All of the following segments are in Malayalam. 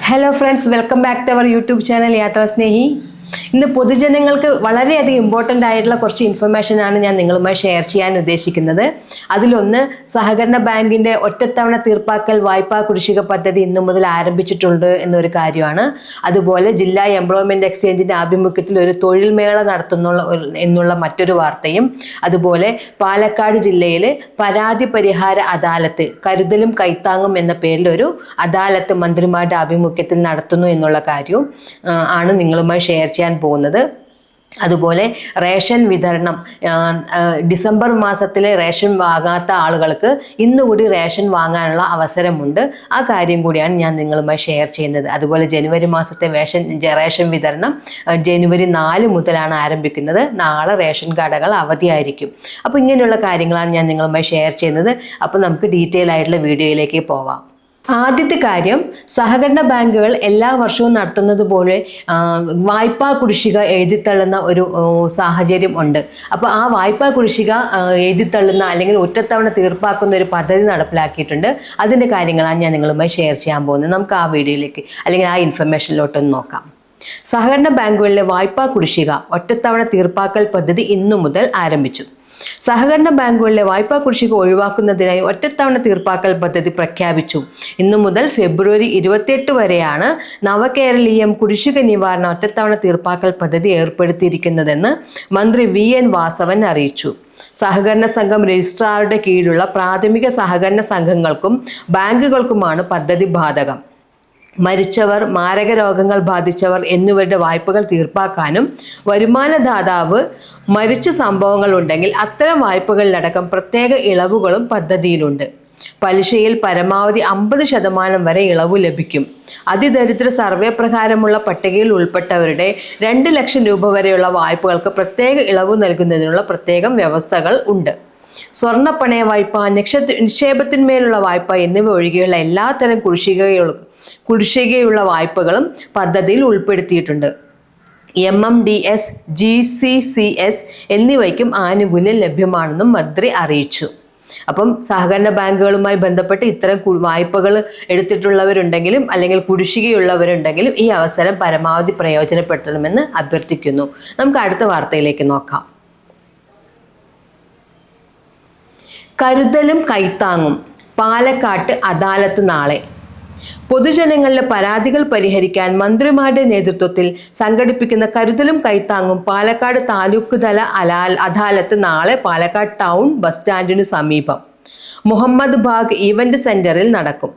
Hello friends, welcome back to our YouTube channel യാത്രാ സ്നേഹി. ഇന്ന് പൊതുജനങ്ങൾക്ക് വളരെയധികം ഇമ്പോർട്ടൻ്റ് ആയിട്ടുള്ള കുറച്ച് ഇൻഫർമേഷനാണ് ഞാൻ നിങ്ങളുമായി ഷെയർ ചെയ്യാൻ ഉദ്ദേശിക്കുന്നത്. അതിലൊന്ന്, സഹകരണ ബാങ്കിൻ്റെ ഒറ്റത്തവണ തീർപ്പാക്കൽ വായ്പാ കുടിശ്ശിക പദ്ധതി ഇന്നു മുതൽ ആരംഭിച്ചിട്ടുണ്ട് എന്നൊരു കാര്യമാണ്. അതുപോലെ ജില്ലാ എംപ്ലോയ്മെൻറ്റ് എക്സ്ചേഞ്ചിൻ്റെ ആഭിമുഖ്യത്തിൽ ഒരു തൊഴിൽ മേള എന്നുള്ള മറ്റൊരു വാർത്തയും, അതുപോലെ പാലക്കാട് ജില്ലയിൽ പരാതി പരിഹാര അദാലത്ത് കരുതലും കൈത്താങ്ങും എന്ന പേരിൽ ഒരു അദാലത്ത് മന്ത്രിമാരുടെ ആഭിമുഖ്യത്തിൽ നടത്തുന്നു എന്നുള്ള കാര്യവും ആണ് നിങ്ങളുമായി ഷെയർ ചെയ്യാൻ പോകുന്നത്. അതുപോലെ റേഷൻ വിതരണം, ഡിസംബർ മാസത്തിലെ റേഷൻ വാങ്ങാത്ത ആളുകൾക്ക് ഇന്നുകൂടി റേഷൻ വാങ്ങാനുള്ള അവസരമുണ്ട്. ആ കാര്യം കൂടിയാണ് ഞാൻ നിങ്ങളുമായി ഷെയർ ചെയ്യുന്നത്. അതുപോലെ ജനുവരി മാസത്തെ റേഷൻ വിതരണം ജനുവരി 4 മുതലാണ് ആരംഭിക്കുന്നത്. നാളെ റേഷൻ കടകൾ അവധിയായിരിക്കും. അപ്പോൾ ഇങ്ങനെയുള്ള കാര്യങ്ങളാണ് ഞാൻ നിങ്ങളുമായി ഷെയർ ചെയ്യുന്നത്. അപ്പോൾ നമുക്ക് ഡീറ്റെയിൽ ആയിട്ടുള്ള വീഡിയോയിലേക്ക് പോവാം. ആദ്യത്തെ കാര്യം, സഹകരണ ബാങ്കുകൾ എല്ലാ വർഷവും നടത്തുന്നത് പോലെ വായ്പാ കുടിശ്ശിക എഴുതിത്തള്ളുന്ന ഒരു സാഹചര്യം ഉണ്ട്. അപ്പോൾ ആ വായ്പാ കുടിശ്ശിക എഴുതിത്തള്ളുന്ന അല്ലെങ്കിൽ ഒറ്റത്തവണ തീർപ്പാക്കുന്ന ഒരു പദ്ധതി നടപ്പിലാക്കിയിട്ടുണ്ട്. അതിൻ്റെ കാര്യങ്ങളാണ് ഞാൻ നിങ്ങളുമായി ഷെയർ ചെയ്യാൻ പോകുന്നത്. നമുക്ക് ആ വീഡിയോയിലേക്ക് അല്ലെങ്കിൽ ആ ഇൻഫർമേഷനിലോട്ടൊന്ന് നോക്കാം. സഹകരണ ബാങ്കുകളിലെ വായ്പാ കുടിശ്ശിക ഒറ്റത്തവണ തീർപ്പാക്കൽ പദ്ധതി ഇന്നു മുതൽ ആരംഭിച്ചു. സഹകരണ ബാങ്കുകളിലെ വായ്പാ കുടിശ്ശിക ഒഴിവാക്കുന്നതിനായി ഒറ്റത്തവണ തീർപ്പാക്കൽ പദ്ധതി പ്രഖ്യാപിച്ചു. ഇന്നു മുതൽ ഫെബ്രുവരി 28 വരെയാണ് നവകേരളീയം കുടിശ്ശിക നിവാരണ ഒറ്റത്തവണ തീർപ്പാക്കൽ പദ്ധതി ഏർപ്പെടുത്തിയിരിക്കുന്നതെന്ന് മന്ത്രി VN വാസവൻ അറിയിച്ചു. സഹകരണ സംഘം രജിസ്ട്രാറുടെ കീഴിലുള്ള പ്രാഥമിക സഹകരണ സംഘങ്ങൾക്കും ബാങ്കുകൾക്കുമാണ് പദ്ധതി ബാധകം. മരിച്ചവർ, മാരക രോഗങ്ങൾ ബാധിച്ചവർ എന്നിവരുടെ വായ്പകൾ തീർപ്പാക്കാനും വരുമാനദാതാവ് മരിച്ച സംഭവങ്ങൾ ഉണ്ടെങ്കിൽ അത്തരം വായ്പകളിലടക്കം പ്രത്യേക ഇളവുകളും പദ്ധതിയിലുണ്ട്. പലിശയിൽ പരമാവധി 50% വരെ ഇളവ് ലഭിക്കും. അതിദരിദ്ര സർവേ പ്രകാരമുള്ള പട്ടികയിൽ ഉൾപ്പെട്ടവരുടെ 2 ലക്ഷം രൂപ വരെയുള്ള വായ്പകൾക്ക് പ്രത്യേക ഇളവ് നൽകുന്നതിനുള്ള പ്രത്യേകം വ്യവസ്ഥകൾ ഉണ്ട്. സ്വർണ്ണപ്പണയ വായ്പ, നിക്ഷേപത്തിന്മേലുള്ള വായ്പ എന്നിവ ഒഴികെയുള്ള എല്ലാത്തരം കുടിശ്ശികയുള്ള വായ്പകളും പദ്ധതിയിൽ ഉൾപ്പെടുത്തിയിട്ടുണ്ട്. MMDS, GCCS എന്നിവയ്ക്കും ആനുകൂല്യം ലഭ്യമാണെന്നും മന്ത്രി അറിയിച്ചു. അപ്പം സഹകരണ ബാങ്കുകളുമായി ബന്ധപ്പെട്ട് ഇത്തരം വായ്പകൾ എടുത്തിട്ടുള്ളവരുണ്ടെങ്കിലും അല്ലെങ്കിൽ കുടിശ്ശികയുള്ളവരുണ്ടെങ്കിലും ഈ അവസരം പരമാവധി പ്രയോജനപ്പെടുത്തണമെന്ന് അഭ്യർത്ഥിക്കുന്നു. നമുക്ക് അടുത്ത വാർത്തയിലേക്ക് നോക്കാം. കരുതലും കൈത്താങ്ങും പാലക്കാട്ട് അദാലത്ത് നാളെ. പൊതുജനങ്ങളുടെ പരാതികൾ പരിഹരിക്കാൻ മന്ത്രിമാരുടെ നേതൃത്വത്തിൽ സംഘടിപ്പിക്കുന്ന കരുതലും കൈത്താങ്ങും പാലക്കാട് താലൂക്ക് തല അദാലത്ത് നാളെ പാലക്കാട് ടൗൺ ബസ് സ്റ്റാൻഡിനു സമീപം മുഹമ്മദ് ബാഗ് ഈവന്റ് സെന്ററിൽ നടക്കും.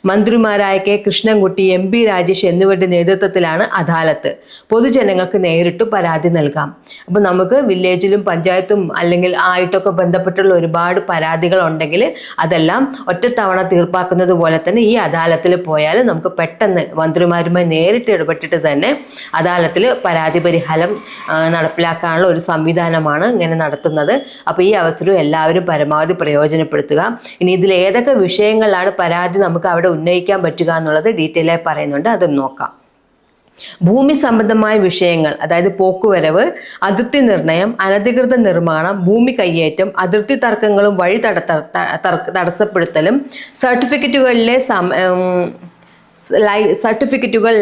മന്ത്രിമാരായ K കൃഷ്ണൻകുട്ടി, MP രാജേഷ് എന്നിവരുടെ നേതൃത്വത്തിലാണ് അദാലത്ത്. പൊതുജനങ്ങൾക്ക് നേരിട്ട് പരാതി നൽകാം. അപ്പോൾ നമുക്ക് വില്ലേജിലും പഞ്ചായത്തും അല്ലെങ്കിൽ ആയിട്ടൊക്കെ ബന്ധപ്പെട്ടുള്ള ഒരുപാട് പരാതികൾ ഉണ്ടെങ്കിൽ അതെല്ലാം ഒറ്റത്തവണ തീർപ്പാക്കുന്നത് പോലെ തന്നെ ഈ അദാലത്തിൽ പോയാൽ നമുക്ക് പെട്ടെന്ന് മന്ത്രിമാരുമായി നേരിട്ട് ഇടപെട്ടിട്ട് തന്നെ അദാലത്തിൽ പരാതി പരിഹാരം നടപ്പിലാക്കാനുള്ള ഒരു സംവിധാനമാണ് ഇങ്ങനെ നടത്തുന്നത്. അപ്പോൾ ഈ അവസരം എല്ലാവരും പരമാവധി പ്രയോജനപ്പെടുത്തുക. ഇനി ഇതിൽ ഏതൊക്കെ വിഷയങ്ങളിലാണ് പരാതി നമുക്ക് അവിടെ ഉന്നയിക്കാൻ പറ്റുക എന്നുള്ളത് ഡീറ്റെയിൽ ആയി പറയുന്നുണ്ട്. അത് നോക്കാം. ഭൂമി സംബന്ധമായ വിഷയങ്ങൾ, അതായത് പോക്കുവരവ്, അതിർത്തി നിർണയം, അനധികൃത നിർമ്മാണം, ഭൂമി കയ്യേറ്റം, അതിർത്തി തർക്കങ്ങളും വഴി തടസ്സപ്പെടുത്തലും, സർട്ടിഫിക്കറ്റുകൾ,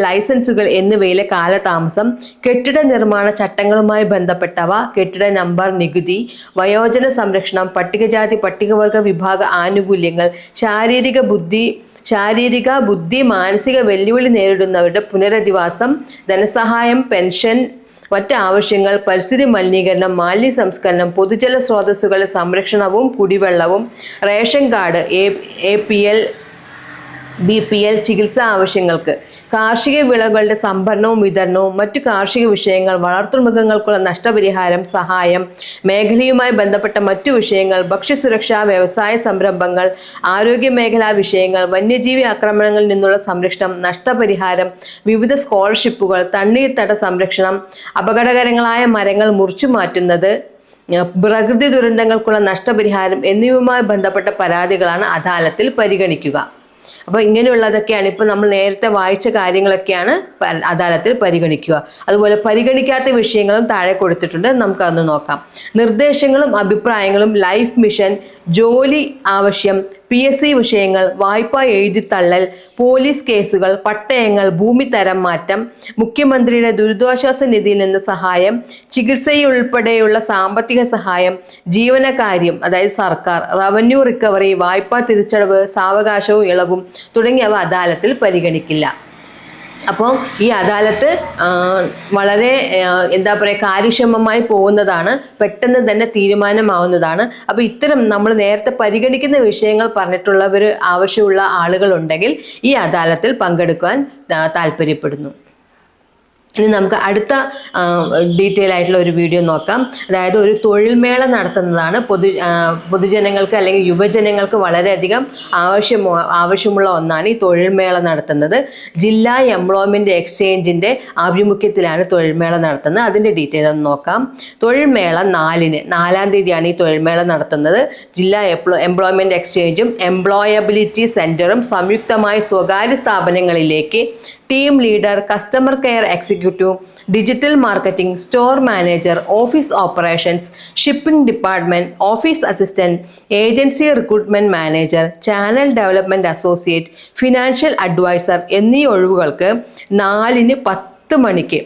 ലൈസൻസുകൾ എന്നിവയിലെ കാലതാമസം, കെട്ടിട നിർമ്മാണ ചട്ടങ്ങളുമായി ബന്ധപ്പെട്ടവ, കെട്ടിട നമ്പർ, നികുതി, വയോജന സംരക്ഷണം, പട്ടികജാതി പട്ടികവർഗ വിഭാഗ ആനുകൂല്യങ്ങൾ, ശാരീരിക ബുദ്ധി മാനസിക വെല്ലുവിളി നേരിടുന്നവരുടെ പുനരധിവാസം, ധനസഹായം, പെൻഷൻ, മറ്റ് ആവശ്യങ്ങൾ, പരിസ്ഥിതി മലിനീകരണം, മാലിന്യ സംസ്കരണം, പൊതുജല സ്രോതസ്സുകളുടെ സംരക്ഷണവും കുടിവെള്ളവും, റേഷൻ കാർഡ്, APL BPL ചികിത്സാ ആവശ്യങ്ങൾക്ക്, കാർഷിക വിളകളുടെ സംഭരണവും വിതരണവും, മറ്റു കാർഷിക വിഷയങ്ങൾ, വളർത്തുമൃഗങ്ങൾക്കുള്ള നഷ്ടപരിഹാരം, സഹായം, മേഖലയുമായി ബന്ധപ്പെട്ട മറ്റു വിഷയങ്ങൾ, ഭക്ഷ്യസുരക്ഷ, വ്യവസായ സംരംഭങ്ങൾ, ആരോഗ്യ മേഖലാ വിഷയങ്ങൾ, വന്യജീവി ആക്രമണങ്ങളിൽ നിന്നുള്ള സംരക്ഷണം, നഷ്ടപരിഹാരം, വിവിധ സ്കോളർഷിപ്പുകൾ, തണ്ണീർത്തട സംരക്ഷണം, അപകടകരങ്ങളായ മരങ്ങൾ മുറിച്ചു മാറ്റുന്നത്, പ്രകൃതി ദുരന്തങ്ങൾക്കുള്ള നഷ്ടപരിഹാരം എന്നിവയുമായി ബന്ധപ്പെട്ട പരാതികളാണ് അദാലത്തിൽ പരിഗണിക്കുക. അപ്പോൾ ഇങ്ങനെയുള്ളതൊക്കെയാണ് ഇപ്പോൾ നമ്മൾ നേരത്തെ വായിച്ച കാര്യങ്ങളൊക്കെയാണ് അദാലത്തിൽ പരിഗണിക്കുക. അതുപോലെ പരിഗണിക്കാത്ത വിഷയങ്ങളും താഴെ കൊടുത്തിട്ടുണ്ട്, നമുക്കതൊന്ന് നോക്കാം. നിർദ്ദേശങ്ങളും അഭിപ്രായങ്ങളും, ലൈഫ് മിഷൻ, ജോലി ആവശ്യം, PSC വിഷയങ്ങൾ, വായ്പാ എഴുതിത്തള്ളൽ, പോലീസ് കേസുകൾ, പട്ടയങ്ങൾ, ഭൂമി തരം മാറ്റം, മുഖ്യമന്ത്രിയുടെ ദുരിതാശ്വാസ നിധിയിൽ നിന്ന് സഹായം, ചികിത്സയുൾപ്പെടെയുള്ള സാമ്പത്തിക സഹായം, ജീവനക്കാര്യം അതായത് സർക്കാർ, റവന്യൂ റിക്കവറി, വായ്പാ തിരിച്ചടവ്, സാവകാശവും ഇളവും തുടങ്ങിയവ അദാലത്തിൽ പരിഗണിക്കില്ല. അപ്പോൾ ഈ അദാലത്ത് വളരെ എന്താ പറയുക കാര്യക്ഷമമായി പോകുന്നതാണ്, പെട്ടെന്ന് തന്നെ തീരുമാനമാവുന്നതാണ്. അപ്പോൾ ഇത്തരം നമ്മൾ നേരത്തെ പരിഗണിക്കുന്ന വിഷയങ്ങൾ പറഞ്ഞിട്ടുള്ളവർ ആവശ്യമുള്ള ആളുകളുണ്ടെങ്കിൽ ഈ അദാലത്തിൽ പങ്കെടുക്കാൻ താല്പര്യപ്പെടുന്നു. ഇനി നമുക്ക് അടുത്ത ഡീറ്റെയിൽ ആയിട്ടുള്ള ഒരു വീഡിയോ നോക്കാം. അതായത് ഒരു തൊഴിൽമേള നടത്തുന്നതാണ്. പൊതുജനങ്ങൾക്ക് അല്ലെങ്കിൽ യുവജനങ്ങൾക്ക് വളരെയധികം ആവശ്യമുള്ള ഒന്നാണ് ഈ തൊഴിൽമേള നടത്തുന്നത്. ജില്ലാ എംപ്ലോയ്മെൻറ്റ് എക്സ്ചേഞ്ചിൻ്റെ ആഭിമുഖ്യത്തിലാണ് തൊഴിൽമേള നടത്തുന്നത്. അതിൻ്റെ ഡീറ്റെയിൽ ഒന്ന് നോക്കാം. തൊഴിൽമേള 4-ാം തീയതിയാണ് ഈ തൊഴിൽമേള നടത്തുന്നത്. ജില്ലാ എംപ്ലോയ്മെൻറ്റ് എക്സ്ചേഞ്ചും എംപ്ലോയബിലിറ്റി സെൻറ്ററും സംയുക്തമായി സ്വകാര്യ സ്ഥാപനങ്ങളിലേക്ക് team leader, customer care executive, digital marketing, store manager, office operations, shipping department, office assistant, agency recruitment manager, channel development associate, financial advisor എന്നീ ഒഴിവുകൾക്ക് 4:10 മണിക്ക്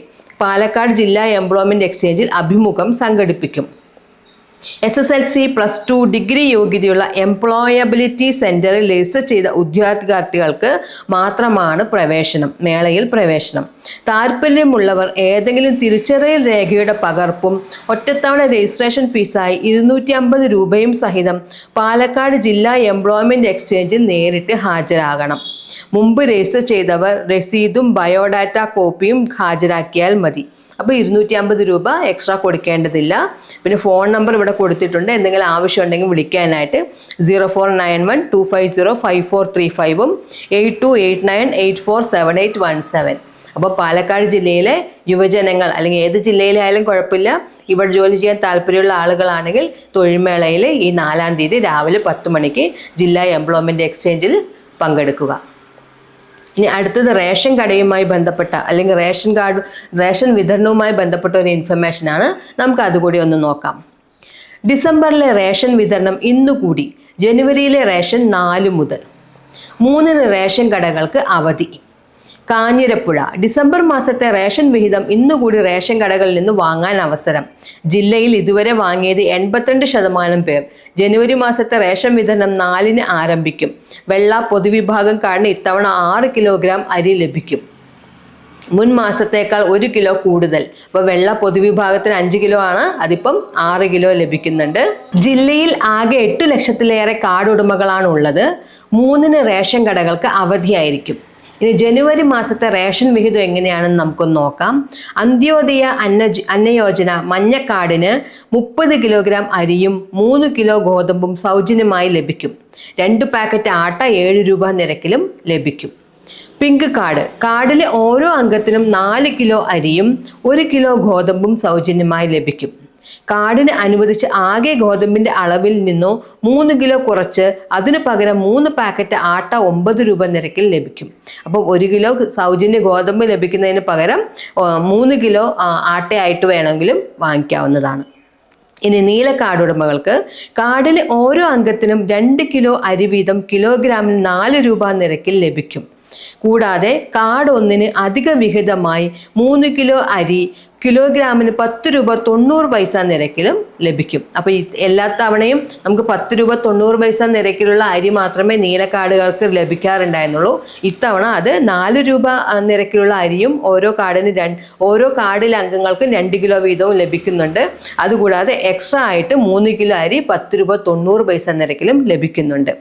പാലക്കാട് ജില്ലാ എംപ്ലോയ്മെന്റ് എക്സ്ചേഞ്ചിൽ അഭിമുഖം സംഘടിപ്പിക്കും. SSLC, +2, ഡിഗ്രി യോഗ്യതയുള്ള എംപ്ലോയബിലിറ്റി സെന്ററിൽ രജിസ്റ്റർ ചെയ്ത ഉദ്യോഗാർത്ഥികൾക്ക് മാത്രമാണ് മേളയിൽ പ്രവേശനം. താല്പര്യമുള്ളവർ ഏതെങ്കിലും തിരിച്ചറിയൽ രേഖയുടെ പകർപ്പും ഒറ്റത്തവണ രജിസ്ട്രേഷൻ ഫീസായി 250 രൂപയും സഹിതം പാലക്കാട് ജില്ലാ എംപ്ലോയ്മെന്റ് എക്സ്ചേഞ്ചിൽ നേരിട്ട് ഹാജരാകണം. മുമ്പ് രജിസ്റ്റർ ചെയ്തവർ രസീതും ബയോഡാറ്റ കോപ്പിയും ഹാജരാക്കിയാൽ മതി. അപ്പോൾ 250 രൂപ എക്സ്ട്രാ കൊടുക്കേണ്ടതില്ല. പിന്നെ ഫോൺ നമ്പർ ഇവിടെ കൊടുത്തിട്ടുണ്ട്, എന്തെങ്കിലും ആവശ്യം ഉണ്ടെങ്കിൽ വിളിക്കാനായിട്ട് 0491250545 8289847817. അപ്പോൾ പാലക്കാട് ജില്ലയിലെ യുവജനങ്ങൾ അല്ലെങ്കിൽ ഏത് ജില്ലയിലെ ആയാലും കുഴപ്പമില്ല, ഇവിടെ ജോലി ചെയ്യാൻ താല്പര്യമുള്ള ആളുകളാണെങ്കിൽ തൊഴിൽമേളയിൽ ഈ 4-ാം തീയതി രാവിലെ 10 മണിക്ക് ജില്ലാ എംപ്ലോയ്മെൻറ്റ് എക്സ്ചേഞ്ചിൽ പങ്കെടുക്കുക. ഇനി അടുത്തത് റേഷൻ കടയുമായി ബന്ധപ്പെട്ട അല്ലെങ്കിൽ റേഷൻ വിതരണവുമായി ബന്ധപ്പെട്ട ഒരു ഇൻഫർമേഷനാണ്. നമുക്ക് അതുകൂടി ഒന്ന് നോക്കാം. ഡിസംബറിലെ റേഷൻ വിതരണം ഇന്നുകൂടി. ജനുവരിയിലെ റേഷൻ 4 മുതൽ. 3 റേഷൻ കടകൾക്ക് അവധി. കാഞ്ഞിരപ്പുഴ ഡിസംബർ മാസത്തെ റേഷൻ വിഹിതം ഇന്നുകൂടി റേഷൻ കടകളിൽ നിന്ന് വാങ്ങാൻ അവസരം. ജില്ലയിൽ ഇതുവരെ വാങ്ങിയത് 82% പേർ. ജനുവരി മാസത്തെ റേഷൻ വിതരണം 4-ന് ആരംഭിക്കും. വെള്ള പൊതുവിഭാഗം കാർഡിന് ഇത്തവണ 6 കിലോഗ്രാം അരി ലഭിക്കും. മുൻ മാസത്തേക്കാൾ 1 കിലോ കൂടുതൽ. അപ്പോൾ വെള്ള പൊതുവിഭാഗത്തിന് 5 കിലോ ആണ്, അതിപ്പം 6 കിലോ ലഭിക്കുന്നുണ്ട്. ജില്ലയിൽ ആകെ 8 ലക്ഷത്തിലേറെ കാർഡ് ഉടമകളാണ് ഉള്ളത്. 3 റേഷൻ കടകൾക്ക് അവധിയായിരിക്കും. ഇനി ജനുവരി മാസത്തെ റേഷൻ വിഹിതം എങ്ങനെയാണെന്ന് നമുക്കൊന്ന് നോക്കാം. അന്ത്യോദയ അന്നയോജന മഞ്ഞക്കാർഡിന് 30 കിലോഗ്രാം അരിയും 3 കിലോ ഗോതമ്പും സൗജന്യമായി ലഭിക്കും. 2 പാക്കറ്റ് ആട്ട 7 രൂപ നിരക്കിലും ലഭിക്കും. പിങ്ക് കാർഡിലെ ഓരോ അംഗത്തിനും 4 കിലോ അരിയും 1 കിലോ ഗോതമ്പും സൗജന്യമായി ലഭിക്കും. കാർഡിന് അനുവദിച്ച ആകെ ഗോതമ്പിന്റെ അളവിൽ നിന്നോ 3 കിലോ കുറച്ച് അതിനു പകരം 3 പാക്കറ്റ് ആട്ട 9 രൂപ നിരക്കിൽ ലഭിക്കും. അപ്പം 1 കിലോ സൗജന്യ ഗോതമ്പ് ലഭിക്കുന്നതിന് പകരം 3 കിലോ ആട്ടയായിട്ട് വേണമെങ്കിലും വാങ്ങിക്കാവുന്നതാണ്. ഇനി നീല കാർഡ് ഉടമകൾക്ക് കാർഡിലെ ഓരോ അംഗത്തിനും 2 കിലോ അരി വീതം കിലോഗ്രാമിന് 4 രൂപ നിരക്കിൽ ലഭിക്കും. കൂടാതെ കാർഡ് 1-ന് അധിക വിഹിതമായി 3 കിലോ അരി കിലോഗ്രാമിന് 10 രൂപ 90 പൈസ നിരക്കിലും ലഭിക്കും. അപ്പോൾ എല്ലാ തവണയും നമുക്ക് 10 രൂപ 90 പൈസ നിരക്കിലുള്ള അരി മാത്രമേ നീല കാർഡുകാർക്ക് ലഭിക്കാറുണ്ടായിരുന്നുള്ളൂ. ഇത്തവണ അത് 4 രൂപ നിരക്കിലുള്ള അരിയും ഓരോ കാർഡിലെ അംഗങ്ങൾക്കും 2 കിലോ വീതവും ലഭിക്കുന്നുണ്ട്. അതുകൂടാതെ എക്സ്ട്രാ ആയിട്ട് 3 കിലോ അരി 10 രൂപ 90 പൈസ നിരക്കിലും ലഭിക്കുന്നുണ്ട്.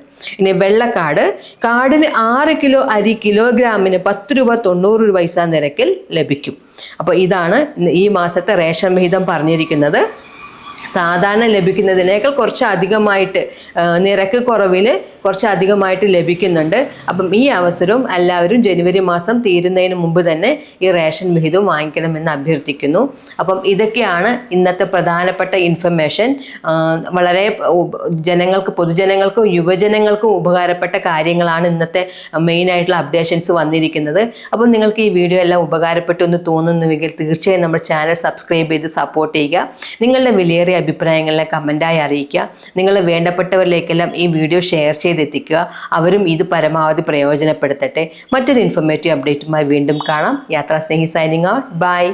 ഇനി വെള്ളക്കാർഡ് കാർഡിന് 6 കിലോ അരി കിലോഗ്രാമിന് 10 രൂപ 90 പൈസ നിരക്കിൽ ലഭിക്കും. അപ്പോൾ ഇതാണ് ഈ മാസത്തെ റേഷൻ വിഹിതം പറഞ്ഞിരിക്കുന്നത്. സാധാരണ ലഭിക്കുന്നതിനേക്കാൾ കുറച്ച് അധികമായിട്ട് നിരക്ക് കുറവിൽ കുറച്ച് അധികമായിട്ട് ലഭിക്കുന്നുണ്ട്. അപ്പം ഈ അവസരവും എല്ലാവരും ജനുവരി മാസം തീരുന്നതിന് മുമ്പ് തന്നെ ഈ റേഷൻ വിഹിതം വാങ്ങിക്കണമെന്ന് അഭ്യർത്ഥിക്കുന്നു. അപ്പം ഇതൊക്കെയാണ് ഇന്നത്തെ പ്രധാനപ്പെട്ട ഇൻഫർമേഷൻ. വളരെ പൊതുജനങ്ങൾക്കും യുവജനങ്ങൾക്കും ഉപകാരപ്പെട്ട കാര്യങ്ങളാണ് ഇന്നത്തെ മെയിനായിട്ടുള്ള അപ്ഡേഷൻസ് വന്നിരിക്കുന്നത്. അപ്പം നിങ്ങൾക്ക് ഈ വീഡിയോ എല്ലാം ഉപകാരപ്പെട്ടു എന്ന് തോന്നുന്നുവെങ്കിൽ തീർച്ചയായും നമ്മുടെ ചാനൽ സബ്സ്ക്രൈബ് ചെയ്ത് സപ്പോർട്ട് ചെയ്യുക. നിങ്ങളുടെ വിലയേറിയ അഭിപ്രായങ്ങളെ കമൻറ്റായി അറിയിക്കുക. നിങ്ങൾ വേണ്ടപ്പെട്ടവരിലേക്കെല്ലാം ഈ വീഡിയോ ഷെയർ ചെയ്ത് ചെയ്തെത്തിക്കുക. അവരും ഇത് പരമാവധി പ്രയോജനപ്പെടുത്തട്ടെ. മറ്റൊരു ഇൻഫോർമേറ്റീവ് അപ്ഡേറ്റുമായി വീണ്ടും കാണാം. യാത്രാസ്നേഹി സൈനിങ് ഔട്ട്. ബൈ.